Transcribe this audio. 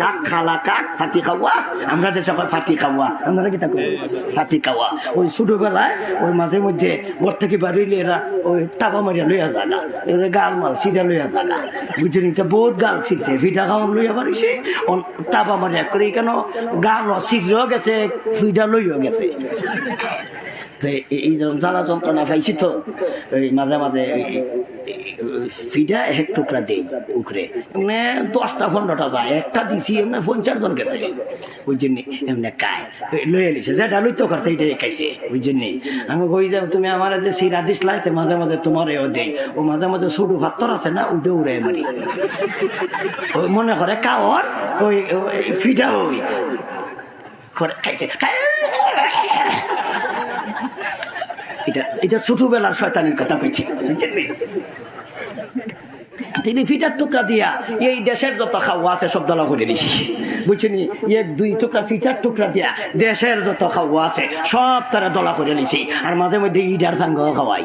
কাক খালা কাক ফাতি খাওয়া, আমরা যে সবাই ফাতি খাওয়া, আমরা কি তা ফাতি খাওয়া। ওই ছোটবেলায় ওই মাঝে মধ্যে ঘর থেকে বাড়িলে এরা ওই তাপা মারিয়া লইয়া জাগা, এরা গাল মাল সিধা লইয়া জাগা, বুঝছেন? এটা বহুত গাল ছিটছে, ফিটা খাওয়ান লইয়া পারিছে, তাপা মারিয়া করে কেন গাল সিগড়েও গেছে, ফিটা লইয়াও গেছে। এই জ্বালা যন্ত্রণা পাইছি তো ওই মাঝে মাঝে ফিডা এক টুকরা দেই উখরে, এমনি 10টা 15টা যায়, একটা দিছি এমনি 50 জন গেছে, ওই জন্য এমনি কায় লইয়া নিছে, যেটা লইতে করছে এইটাই খাইছে। ওই জন্য আমি কই যে তুমি আমার যে সিরা দিস লাইতে মাঝে মাঝে তোমার এও দেই, ও মাঝে মাঝে ছোট ভাত্তর আছে না, উঠে উড়ে মারি, ওই মনে করে কাওয়ার ওই ফিডা ওই করে খাইছে। এটা ছোটবেলার শয়তানের কথা কইছি, বুঝছেন? তিনি ফিটার টুকরা দিয়া এই দেশের যত খাওয়া আছে সব দলা করে দিছি, বুঝছেন? 1-2 টুকরা ফিটার টুকরা দিয়া দেশের যত খাওয়া আছে সব তারা দলা করে নিছি, আর মাঝে মধ্যে ইডার সাঙ্গ খাওয়াই।